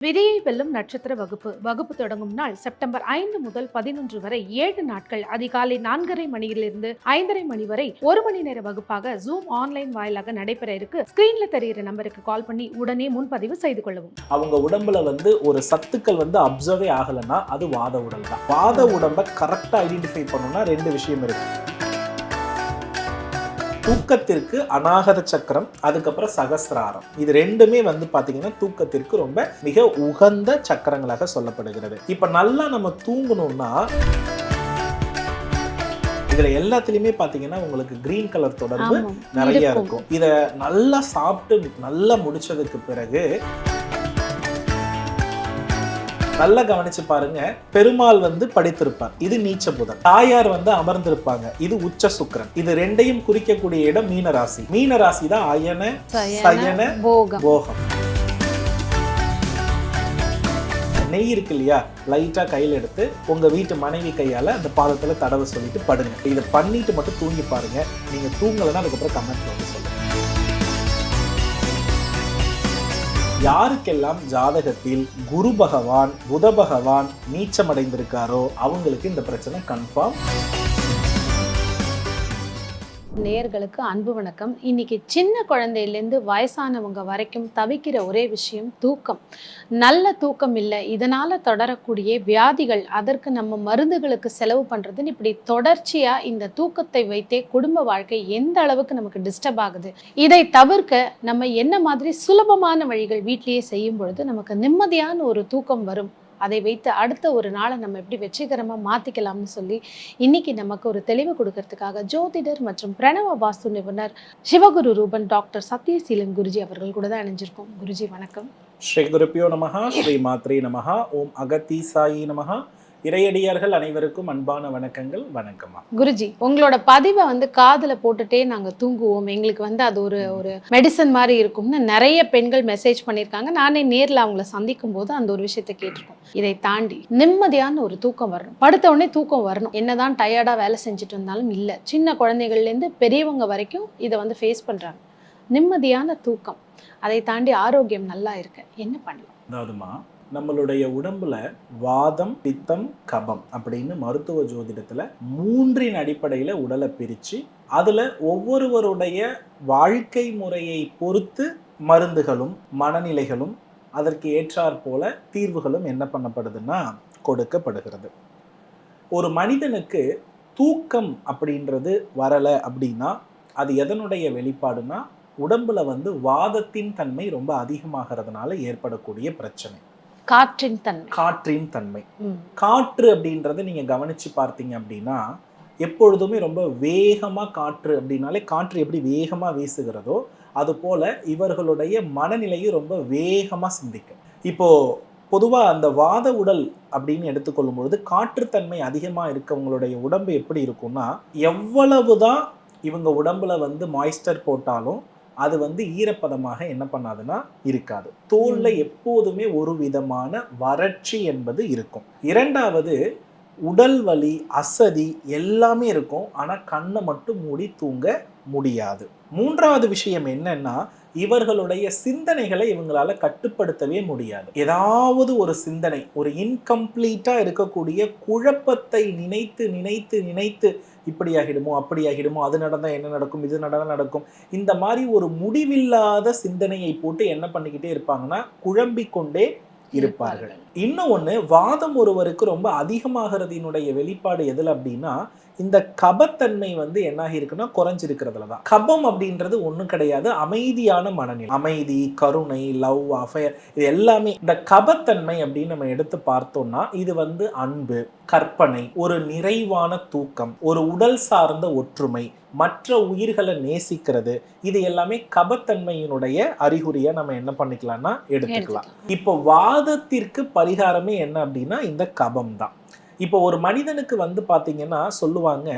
விதியை வெல்லும் நட்சத்திர வகுப்பு தொடங்கும் நாள் செப்டம்பர் 5 முதல் 11 வரை 7 நாட்கள் அதிகாலை 4:30 மணியிலிருந்து 5:30 மணி வரை 1 மணி நேர வகுப்பாக ஜூம் ஆன்லைன் வாயிலாக நடைபெற இருக்கு. ஸ்கிரீன்ல தெரிகிற நம்பருக்கு கால் பண்ணி உடனே முன்பதிவு செய்து கொள்ளவும். அவங்க உடம்புல ஒரு சத்துக்கள் அப்சர்வே ஆகலைன்னா அது வாத உடல் தான். வாத உடம்பை கரெக்டா ஐடென்டிஃபை பண்ணணும்னா 2 விஷயம் இருக்கு. தூக்கத்திற்கு அநாகத சக்கரம், அதுக்கப்புறம் சகசிராரம். இது ரெண்டுமே பாத்தீங்கன்னா தூக்கத்திற்கு ரொம்ப மிக உகந்த சக்கரங்களாக சொல்லப்படுகிறது. இப்ப நல்லா நம்ம தூங்கணும்னா இதுல எல்லாத்துலயுமே பாத்தீங்கன்னா உங்களுக்கு கிரீன் கலர் தொடர்பு நிறைய இருக்கும். இத நல்லா சாப்பிட்டு நல்லா முடிச்சதுக்கு பிறகு நல்லா கவனிச்சு பாருங்க. பெருமாள் படித்திருப்பார், இது நீச்ச புதன். தாயார் அமர்ந்திருப்பாங்க, இது உச்ச சுக்கிரன். இது ரெண்டையும் குறிக்கக்கூடிய இடம் மீனராசி. மீனராசி தான் அயன சயன போகம். நெய் இருக்கு இல்லையா, லைட்டா கையில எடுத்து உங்க வீட்டு மனைவி கையால அந்த பாதத்துல தடவை சொல்லிட்டு படுங்க. இதை பண்ணிட்டு மட்டும் தூங்கி பாருங்க. நீங்க தூங்கலைன்னா அதுக்கப்புறம் கமெண்ட்ல சொல்லுங்க. யாருக்கெல்லாம் ஜாதகத்தில் குரு பகவான் புத பகவான் நீச்சமடைந்திருக்காரோ அவங்களுக்கு இந்த பிரச்சனை கன்ஃபார்ம். நேயர்களுக்கு அன்பு வணக்கம். இன்னைக்கு சின்ன குழந்தையிலேருந்து வயசானவங்க வரைக்கும் தவிக்கிற ஒரே விஷயம் தூக்கம். நல்ல தூக்கம் இல்லை, இதனால தொடரக்கூடிய வியாதிகள், அதற்கு நம்ம மருந்துகளுக்கு செலவு பண்றதுன்னு இப்படி தொடர்ச்சியா இந்த தூக்கத்தை வைத்தே குடும்ப வாழ்க்கை எந்த அளவுக்கு நமக்கு டிஸ்டர்ப் ஆகுது. இதை தவிர்க்க நம்ம என்ன மாதிரி சுலபமான வழிகள் வீட்டிலேயே செய்யும் பொழுது நமக்கு நிம்மதியான ஒரு தூக்கம் வரும், அதை வைத்து அடுத்த ஒரு நாளை நம்ம எப்படி வெற்றிகரமாக மாற்றிக்கலாம்னு சொல்லி இன்னைக்கு நமக்கு ஒரு தெளிவு கொடுக்கறதுக்காக ஜோதிடர் மற்றும் பிரணவ வாஸ்து நிபுணர் சிவகுரு ரூபன் டாக்டர் சத்யசீலன் குருஜி அவர்கள் கூட தான் இணைஞ்சிருக்கோம். குருஜி வணக்கம். ஸ்ரீ குருப்பியோ நமஹா, ஸ்ரீ மாத்ரே நமஹா, ஓம் அகத்தீசாயி நமஹா. இறையடியார்கள் அனைவருக்கும் அன்பான வணக்கங்கள். வணக்கம்மா. குருஜி, உங்களோட பதிவை காதுல போட்டுட்டே நாங்க தூங்குவோம், எங்களுக்கு அது ஒரு மெடிசன் மாதிரி இருக்கும்னு நிறைய பெண்கள் மெசேஜ் பண்ணியிருக்காங்க. நானே நேர்ல அவங்கள சந்திக்கும் போது அந்த ஒரு விஷயத்தை கேட்டிருக்கோம். இதை தாண்டி நிம்மதியான ஒரு தூக்கம் வரணும், படுத்த உடனே தூக்கம் வரணும். என்னதான் டயர்டா வேலை செஞ்சுட்டு இருந்தாலும் இல்லை, சின்ன குழந்தைகள்ல இருந்து பெரியவங்க வரைக்கும் இதை ஃபேஸ் பண்றாங்க. நிம்மதியான தூக்கம், அதை தாண்டி ஆரோக்கியம் நல்லா இருக்கு, என்ன பண்ணலாம்? அதாவதுமா, நம்மளுடைய உடம்புல வாதம் பித்தம் கபம் அப்படின்னு மருத்துவ ஜோதிடத்துல 3 அடிப்படையில உடலை பிரிச்சு அதுல ஒவ்வொருவருடைய வாழ்க்கை முறையை பொறுத்து மருந்துகளும் மனநிலைகளும் அதற்கு ஏற்றாற் போல தீர்வுகளும் என்ன பண்ணப்படுதுன்னா கொடுக்கப்படுகிறது. ஒரு மனிதனுக்கு தூக்கம் அப்படின்றது வரலை அப்படின்னா அது எதனுடைய வெளிப்பாடுனா உடம்புல வாதத்தின் தன்மை ரொம்ப அதிகமாகிறதுனால ஏற்படக்கூடிய பிரச்சனை. காற்றின் தன்மை. காற்று அப்படின்றத நீங்க கவனிச்சு பார்த்தீங்க அப்படின்னா எப்பொழுதுமே ரொம்ப வேகமா காற்று அப்படின்னாலே காற்று எப்படி வேகமா வீசுகிறதோ அது போல இவர்களுடைய மனநிலையும் ரொம்ப வேகமா சிந்திக்கும். இப்போ பொதுவா அந்த வாத உடல் அப்படின்னு எடுத்துக்கொள்ளும் பொழுது காற்றுத்தன்மை அதிகமா இருக்கவங்களுடைய உடம்பு எப்படி இருக்கும்னா, எவ்வளவுதான் இவங்க உடம்புல மாய்ஸ்டர் போட்டாலும் அது ஈரப்பதமாக என்ன பண்ணாதுன்னா இருக்காது. தோல்ல எப்போதுமே ஒரு விதமான வறட்சி என்பது இருக்கும். இரண்டாவது, உடல் வலி அசதி எல்லாமே இருக்கும், ஆனா கண்ணை மட்டும் மூடி தூங்க முடியாது. மூன்றாவது விஷயம் என்னன்னா, இவர்களுடைய சிந்தனைகளை இவங்களால கட்டுப்படுத்தவே முடியாது. ஏதாவது ஒரு சிந்தனை, ஒரு இன்கம்ப்ளீட்டா இருக்கக்கூடிய குழப்பத்தை நினைத்து நினைத்து நினைத்து இப்படி ஆகிடுமோ அப்படி ஆகிடுமோ, அது நடந்தா என்ன நடக்கும், இது நடக்கும், இந்த மாதிரி ஒரு முடிவில்லாத சிந்தனையை போட்டு என்ன பண்ணிக்கிட்டே இருப்பாங்கன்னா குழம்பிக் கொண்டே இருப்பார்கள். இன்னும் ஒண்ணு, வாதம் ஒருவருக்கு ரொம்ப அதிகமாகிறதினுடைய வெளிப்பாடு எதுல அப்படின்னா இந்த கபத்தன்மை என்ன இருக்குன்னா குறைஞ்சிருக்கிறதுலதான். கபம் அப்படின்றது ஒண்ணும் கிடையாது, அமைதியான மனநிலை, அமைதி, கருணை, லவ், அஃபயர், இது எல்லாமே. இந்த கபத்தன்மை அப்படின்னு நம்ம எடுத்து பார்த்தோம்னா இது அன்பு, கற்பனை, ஒரு நிறைவான தூக்கம், ஒரு உடல் சார்ந்த ஒற்றுமை, மற்ற உயிர்களை நேசிக்கிறது, இது எல்லாமே கபத்தன்மையினுடைய அறிகுறியை நம்ம என்ன பண்ணிக்கலாம்னா எடுத்துக்கலாம். இப்போ வாதத்திற்கு பரிகாரமே என்ன அப்படின்னா இந்த கபம் தான். இப்போ ஒரு மனிதனுக்கு பாத்தீங்கன்னா சொல்லுவாங்க,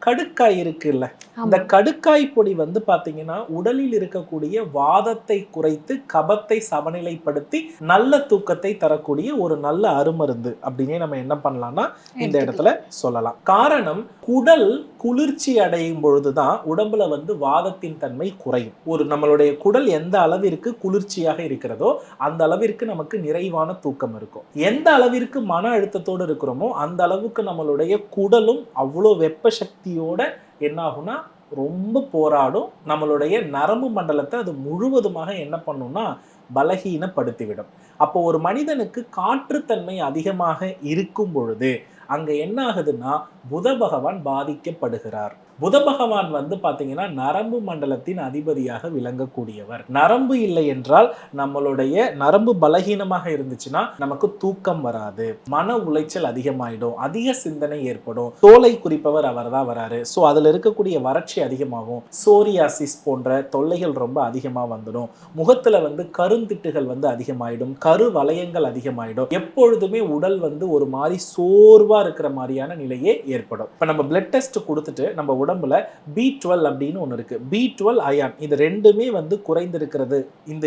கடுக்காய் இருக்குல்ல, இந்த கடுக்காய் பொடி வந்து பாத்தீங்கன்னா உடலில் இருக்கக்கூடிய வாதத்தை குறைத்து கபத்தை சமநிலைப்படுத்தி நல்ல தூக்கத்தை தரக்கூடிய ஒரு நல்ல அருமருந்து அப்படின்னே நம்ம என்ன பண்ணலாம்னா இந்த இடத்துல சொல்லலாம். காரணம், குடல் குளிர்ச்சி அடையும் பொழுதுதான் உடம்புல வந்து வாதத்தின் தன்மை குறையும். ஒரு நம்மளுடைய குடல் எந்த அளவிற்கு குளிர்ச்சியாக இருக்கிறதோ அந்த அளவிற்கு நமக்கு நிறைவான தூக்கம் இருக்கும். எந்த அளவிற்கு மன அழுத்தத்தோடு இருக்கிறோமோ அந்த அளவுக்கு நம்மளுடைய குடலும் அவ்வளோ வெப்ப சக்தியோட என்ன ஆகும்னா ரொம்ப போராடும். நம்மளுடைய நரம்பு மண்டலத்தை அது முழுவதுமாக என்ன பண்ணும்னா பலகீனப்படுத்திவிடும். அப்போ ஒரு மனிதனுக்கு காற்றுத்தன்மை அதிகமாக இருக்கும் பொழுது அங்க என்ன ஆகுதுன்னா புத பகவான் பாதிக்கப்படுகிறார். புத பகவான் வந்து பாத்தீங்கன்னா நரம்பு மண்டலத்தின் அதிபதியாக விளங்கக்கூடியவர். நரம்பு இல்லை என்றால் நம்மளுடைய நரம்பு பலகீனமாக இருந்துச்சுன்னா நமக்கு தூக்கம் வராது, மன உளைச்சல் அதிகமாயிடும், அதிக சிந்தனை ஏற்படும். தோலை குறிப்பவர் அவர் தான் வராரு. ஸோ அதுல இருக்கக்கூடிய வறட்சி அதிகமாகும், சோரியாசிஸ் போன்ற தொல்லைகள் ரொம்ப அதிகமா வந்துடும், முகத்துல வந்து கருந்திட்டுகள் வந்து அதிகமாயிடும், கரு வளையங்கள் அதிகமாயிடும், எப்பொழுதுமே உடல் வந்து ஒரு மாதிரி சோர்வா இருக்கிற மாதிரியான நிலையே ஏற்படும். இப்ப நம்ம பிளட் டெஸ்ட் கொடுத்துட்டு நம்ம உடம்புல B12 அப்படின்னு ஒன்று இருக்கு, B12 அயான், இது ரெண்டுமே வந்து குறைந்திருக்கிறது.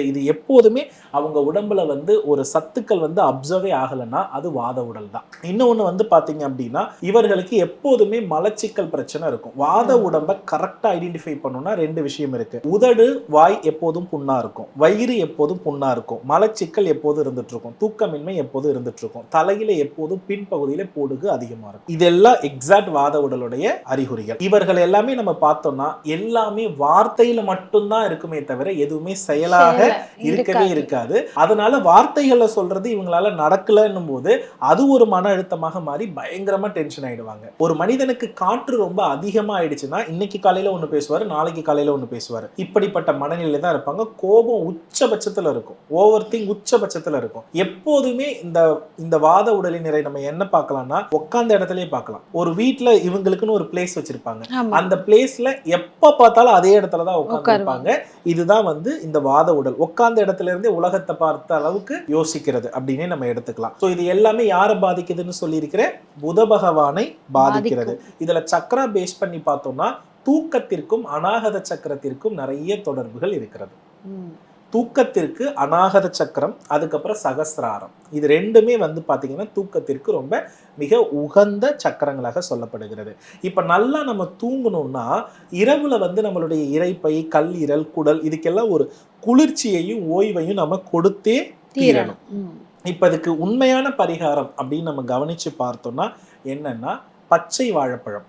இது எப்போதுமே அவங்க உடம்புல வந்து ஒரு சத்துக்கள் வந்து அப்சர்வே ஆகலைன்னா அது வாத உடல் தான். இன்னொன்று வந்து பாத்தீங்க அப்படின்னா இவர்களுக்கு எப்போதுமே மலச்சிக்கல் பிரச்சனை இருக்கும். வாத உடம்பை கரெக்டா ஐடென்டிஃபை பண்ணணும்னா ரெண்டு விஷயம் இருக்கு. உதடு வாய் எப்போதும் புண்ணா இருக்கும், வயிறு எப்போதும் புண்ணா இருக்கும், மலச்சிக்கல் எப்போதும் இருந்துட்டு இருக்கும், தூக்கமின்மை எப்போதும் இருந்துட்டு இருக்கும், தலையில எப்போதும் பின்பகுதியில போடுகு அதிகமா இருக்கும். இதெல்லாம் எக்ஸாக்ட் வாத உடலுடைய அறிகுறிகள். இவர்கள் எல்லாமே நம்ம பார்த்தோம்னா எல்லாமே வார்த்தையில மட்டும்தான் இருக்குமே தவிர எதுவுமே செயலாக இருக்கவே இருக்காது. அதனால வார்த்தைகளை சொல்றது இவங்களால நடக்கலன்னும் போது அது ஒரு மன அழுத்தமாக மாறி பயங்கரமா டென்ஷன் ஆயிடுவாங்க. ஒரு மனிதனுக்கு காற்று ரொம்ப அதிகமா ஆயிடுச்சுன்னா இன்னைக்கு காலையில ஒண்ணு பேசுவாரு, நாளைக்கு காலையில ஒண்ணு பேசுவாரு. இப்படிப்பட்ட மனநிலையில தான் இருப்பாங்க. கோபம் உச்சபட்சத்துல இருக்கும், ஓவர் திங்க் உச்சபட்சத்துல இருக்கும். எப்போதுமே இந்த வாத உடலின் நிறை நம்ம என்ன பார்க்கலாம்னா உட்கார்ந்த இடத்துலயே பார்க்கலாம். ஒரு வீட்டுல இவங்களுக்குன்னு ஒரு பிளேஸ் வச்சிருப்பாங்க, அந்த பிளேஸ்ல எப்ப பார்த்தாலும் அதே இடத்துலதான் உட்கார்ந்திருப்பாங்க. இதுதான் வந்து இந்த வாத உடல். உட்கார்ந்த இடத்துல இருந்தே உலகத்தை பார்த்த அளவுக்கு யோசிக்கிறது அப்படின்னே நம்ம எடுத்துக்கலாம். சோ இது எல்லாமே யாரை பாதிக்குதுன்னு சொல்லியிருக்கிற புத பகவானை பாதிக்கிறது. இதுல சக்கரா பேஸ் பண்ணி பார்த்தோம்னா தூக்கத்திற்கும் அநாகத சக்கரத்திற்கும் நிறைய தொடர்புகள் இருக்கிறது. தூக்கத்திற்கு அநாகத சக்கரம், அதுக்கப்புறம் சகசிராரம், இது ரெண்டுமே வந்து பாத்தீங்கன்னா தூக்கத்திற்கு ரொம்ப மிக உகந்த சக்கரங்களாக சொல்லப்படுகிறது. இப்ப நல்லா நம்ம தூங்கணும்னா இரவுல வந்து நம்மளுடைய இரைப்பை, கல்லீரல், குடல் இதுக்கெல்லாம் ஒரு குளிர்ச்சியையும் ஓய்வையும் நம்ம கொடுத்தே தீரணும். இப்ப இதுக்கு உண்மையான பரிகாரம் அப்படின்னு நம்ம கவனிச்சு பார்த்தோம்னா என்னன்னா பச்சை வாழைப்பழம்,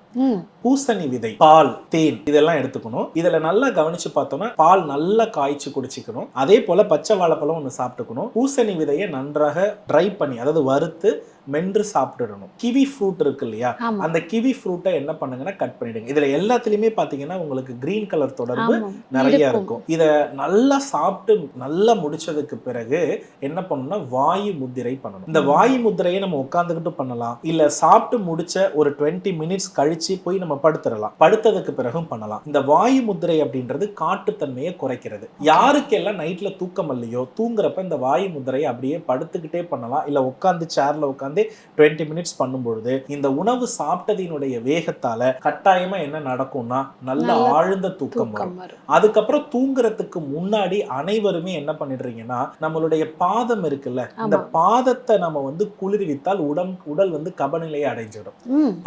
பூசணி விதை, பால், தேன் இதெல்லாம் எடுத்துக்கணும். இதுல நல்லா கவனிச்சு பார்த்தோம்னா பால் நல்லா காய்ச்சி குடிச்சிக்கணும். அதே போல பச்சை வாழைப்பழம் ஒன்று சாப்பிட்டுக்கணும். பூசணி விதையை நன்றாக ட்ரை பண்ணி அதாவது வறுத்து மென்று சாப்பிட்டுடணும். கிவி ஃப்ரூட் இருக்கு இல்லையா, அந்த கிவி ஃப்ரூட்டை என்ன பண்ணுங்கன்னா கட் பண்ணிடுங்க. இதுல எல்லாத்துலயுமே பாத்தீங்கன்னா உங்களுக்கு கிரீன் கலர் தொடர்பு நிறைய இருக்கும். இத நல்லா சாப்பிட்டு நல்லா முடிச்சதுக்கு பிறகு என்ன பண்ணணும்னா வாயு முத்திரை பண்ணணும். இந்த வாயு முத்திரையை நம்ம உட்கார்ந்துக்கிட்டு பண்ணலாம், இல்ல சாப்பிட்டு முடிச்ச ஒரு 20 மினிட்ஸ் கழிச்சு போய் நம்ம படுத்துடலாம். படுத்ததுக்கு பிறகும் பண்ணலாம். இந்த வாயு முத்திரை அப்படின்றது காட்டுத்தன்மையை குறைக்கிறது. யாருக்கெல்லாம் நைட்ல தூக்கம் இல்லையோ தூங்குறப்ப இந்த வாயு முத்திரையை அப்படியே படுத்துக்கிட்டே பண்ணலாம், இல்ல உட்காந்து சேர்ல உட்காந்து 20 மினிட்ஸ் பண்ணும்பொழுது இந்த உணவு சாப்பிட்டதினுடைய வேகத்தால கட்டாயமா என்ன நடக்கும்னா நல்ல ஆழ்ந்த தூக்கம் வரும். அதுக்கப்புறம் தூங்குறதுக்கு முன்னாடி அனைவருமே என்ன பண்ணிடுறீங்கன்னா நம்மளுடைய பாதம் இருக்குல்ல, இந்த பாதத்தை நம்ம வந்து குளிர்வித்தால் உடல் வந்து கபநிலையை அடைஞ்சிடும்.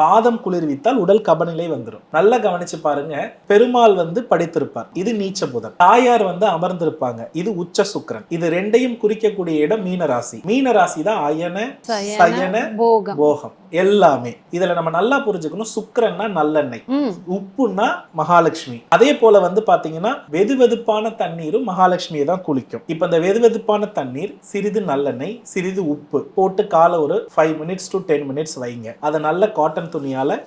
பாதம் குளிர்வித்தால் உடல் கபநிலை வந்துடும். நல்லா கவனிச்சு பாருங்க. பெருமாள் வந்து படித்திருப்பார், இது நீச்ச புதன். தாயார் வந்து அமர்ந்திருப்பாங்க, இது உச்ச சுக்கிரன். இது ரெண்டையும் குறிக்கக்கூடிய இடம் மீனராசி. மீனராசி தான் அயன சயன போகம் எல்லாமே. இதுல நம்ம நல்லா புரிஞ்சுக்கணும். சுக்கிரன்னா நல்லெண்ணெய், உப்புன்னா மகாலட்சுமி. அதே போல வந்து பாத்தீங்கன்னா வெதுவெதுப்பான தண்ணீரும் மகாலட்சுமியை தான் குளிக்கும். இப்ப இந்த வெதுவெதுப்பான தண்ணீர் சிறிது நல்லெண்ணெய் சிறிது உப்பு போட்டு காலை ஒரு 5 மினிட்ஸ் to 10 மினிட்ஸ் வைங்க. அதை நல்ல காட்டன் துணியால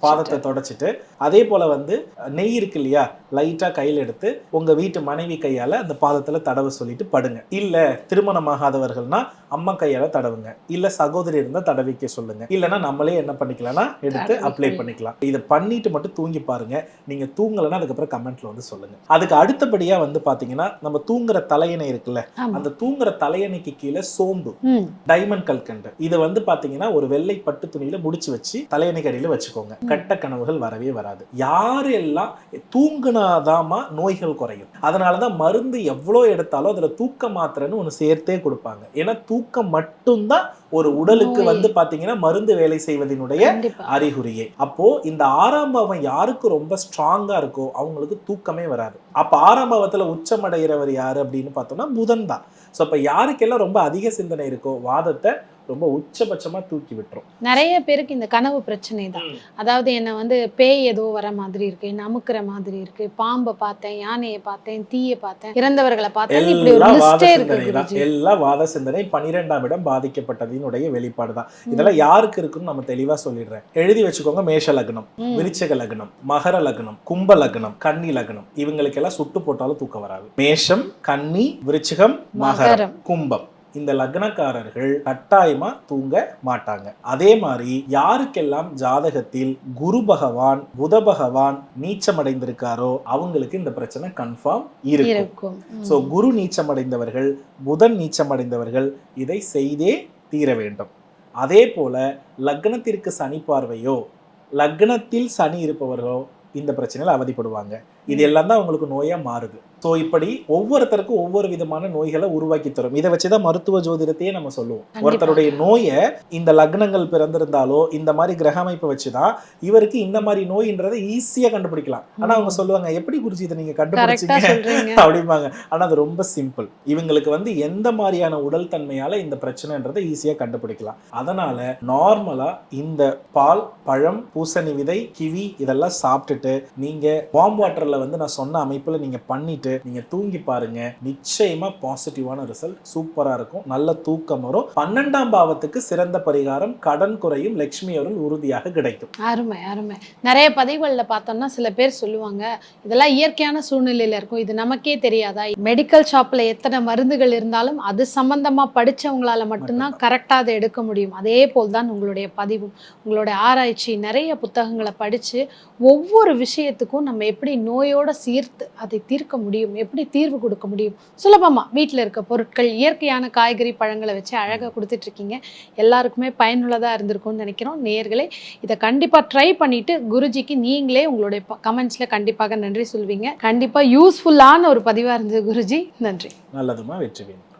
பாதத்தை தொடச்சிட்டு அதே போல வந்து நெய் இருக்கு இல்லையா, லைட்டா கையில் எடுத்து உங்க வீட்டு மனைவி கையால அந்த பாதத்துல தடவை சொல்லிட்டு படுங்க. இல்ல திருமணமாகாதவர்கள்னா அம்மா கையால தடவுங்க, இல்ல சகோதரி இருந்தா தடவிக்க சொல்லுங்க, இல்லைன்னா நம்மளே என்ன பண்ணிக்கலாம்னா எடுத்து அப்ளை பண்ணிக்கலாம். இதை பண்ணிட்டு மட்டும் தூங்கி பாருங்க. நீங்க தூங்கலைன்னா அதுக்கப்புறம் கமெண்ட்ல வந்து சொல்லுங்க. அதுக்கு அடுத்தபடியா வந்து பாத்தீங்கன்னா நம்ம தூங்குற தலையணை இருக்குல்ல, அந்த தூங்குற தலையணைக்கு கீழே சோம்பு, டைமண்ட் கல்கண்டு, இதை வந்து பாத்தீங்கன்னா ஒரு வெள்ளை பட்டு துணியில முடிச்சு வச்சு தலையணைக்கு அடியில வச்சுக்கோங்க. வச்சுக்கோங்க, கெட்ட கனவுகள் வரவே வராது. யாரு எல்லாம் தூங்குனாதாமா நோய்கள் குறையும். அதனாலதான் மருந்து எவ்வளோ எடுத்தாலும் அதுல தூக்க மாத்திரைன்னு ஒண்ணு சேர்த்தே கொடுப்பாங்க. ஏன்னா தூக்கம் மட்டும்தான் ஒரு உடலுக்கு வந்து பாத்தீங்கன்னா மருந்து வேலை செய்வதனுடைய அறிகுறியே. அப்போ இந்த 6ஆம் பாவம் யாருக்கு ரொம்ப ஸ்ட்ராங்கா இருக்கோ அவங்களுக்கு தூக்கமே வராது. அப்ப 6ஆம் பாவத்துல உச்சமடைகிறவர் யாரு அப்படின்னு பார்த்தோம்னா புதன் தான். ஸோ அப்ப யாருக்கெல்லாம் ரொம்ப அதிக சிந்தனை இருக்கோ வாதத்தை ரொம்ப உச்சபட்சமா தூக்கி விட்டுரும். நிறைய பேருக்கு இந்த கனவு பிரச்சனை தான். அதாவது என்ன வந்து பேய் ஏதோ வர மாதிரி இருக்கு, நமுக்கிற மாதிரி இருக்கு, பாம்பை பார்த்தேன், யானையை பார்த்தேன், தீயை பார்த்தேன், இறந்தவர்களை பார்த்தேன், இப்படி ஒரு லிஸ்டே இருக்கு. எல்லாம் வாத சிந்தனை 12ஆம் இடம் பாதிக்கப்பட்டதினுடைய வெளிப்பாடு தான். இதெல்லாம் யாருக்கு இருக்குன்னு நம்ம தெளிவா சொல்லிடுறேன். எழுதி வச்சுக்கோங்க. மேஷ லக்னம், விருச்சிக லக்னம், மகர லக்னம், கும்ப லக்னம், கன்னி லக்னம், இவங்களுக்கு எல்லாம் சுட்டு போட்டாலும் தூக்கம் வராது. மேஷம், கன்னி, விருச்சிகம், மகரம், கும்பம், இந்த லக்னக்காரர்கள் கட்டாயமா தூங்க மாட்டாங்க. அதே மாதிரி யாருக்கெல்லாம் ஜாதகத்தில் குரு பகவான், புத பகவான் நீச்சமடைந்திருக்காரோ அவங்களுக்கு இந்த பிரச்சனை கன்ஃபார்ம் இருக்கும். சோ குரு நீச்சமடைந்தவர்கள், புதன் நீச்சமடைந்தவர்கள் இதை செய்தே தீர வேண்டும். அதே போல லக்னத்திற்கு சனி பார்வையோ, லக்னத்தில் சனி இருப்பவர்களோ இந்த பிரச்சனையில அவதிப்படுவாங்க. இது எல்லாம் தான் உங்களுக்கு நோயா மாறுது. ஸோ இப்படி ஒவ்வொருத்தருக்கும் ஒவ்வொரு விதமான நோய்களை உருவாக்கி தரும். இதை வச்சுதான் மருத்துவ ஜோதிடத்தையே நம்ம சொல்லுவோம். ஒருத்தருடைய நோயை இந்த லக்னங்கள் பிறந்திருந்தாலோ இந்த மாதிரி கிரக அமைப்பை வச்சுதான் இவருக்கு இந்த மாதிரி நோயின்றதை ஈஸியா கண்டுபிடிக்கலாம். ஆனா அவங்க சொல்லுவாங்க, எப்படி குருஜி இதை நீங்க கண்டுபிடிச்சீங்க அப்படிம்பாங்க. ஆனா அது ரொம்ப சிம்பிள். இவங்களுக்கு வந்து எந்த மாதிரியான உடல் தன்மையால இந்த பிரச்சனைன்றதை ஈஸியா கண்டுபிடிக்கலாம். அதனால நார்மலா இந்த பால், பழம், பூசணி விதை, கிவி இதெல்லாம் சாப்பிட்டுட்டு நீங்க வார்ம் வாட்டர்ல வந்து நான் சொன்ன அமைப்புல நீங்க பண்ணிட்டு நீங்க தூங்கி பாருங்க. நிச்சயமா பாசிட்டிவான ரிசல்ட் சூப்பரா இருக்கும். நல்ல தூக்கம் வரும். 12ஆம் பாவத்துக்கு சிறந்த பரிகாரம் கடன் குறையும், லட்சுமி அருள் உறுதியாக கிடைக்கும். அருமை அருமை. நிறைய பதிவுகளில் பார்த்தோம்னா சில பேர் சொல்லுவாங்க, இதெல்லாம் இயற்கையான சூழ்நிலையில இருக்கும், இது நமக்கே தெரியாதா? மெடிக்கல் ஷாப்ல எத்தனை மருந்துகள் இருந்தாலும் அது சம்பந்தமா படிச்சவங்களால மட்டும்தான் கரெக்டா அதை எடுக்க முடியும். அதே போல் தான் உங்களுடைய பதிவும், உங்களுடைய ஆராய்ச்சி, நிறைய புத்தகங்களை படிச்சு ஒவ்வொரு விஷயத்துக்கும் நம்ம எப்படி நோயோட சேர்த்து அதை தீர்க்க முடியும், எப்படி தீர்வு கொடுக்க முடியும், சுலபமா வீட்டில் இருக்க பொருட்கள், இயற்கையான காய்கறி பழங்களை வச்சு அழகாக கொடுத்துட்டு இருக்கீங்க. எல்லாருக்குமே பயனுள்ளதா இருந்திருக்கும்னு நினைக்கிறோம். நேயர்களே, இதை கண்டிப்பா ட்ரை பண்ணிட்டு குருஜிக்கு நீங்களே உங்களுடைய கமெண்ட்ஸ்ல கண்டிப்பாக நன்றி சொல்வீங்க. கண்டிப்பா யூஸ்ஃபுல்லான ஒரு பதிவா இருந்தது குருஜி. நன்றி. நல்லதுமா, வெற்றி வேணும்.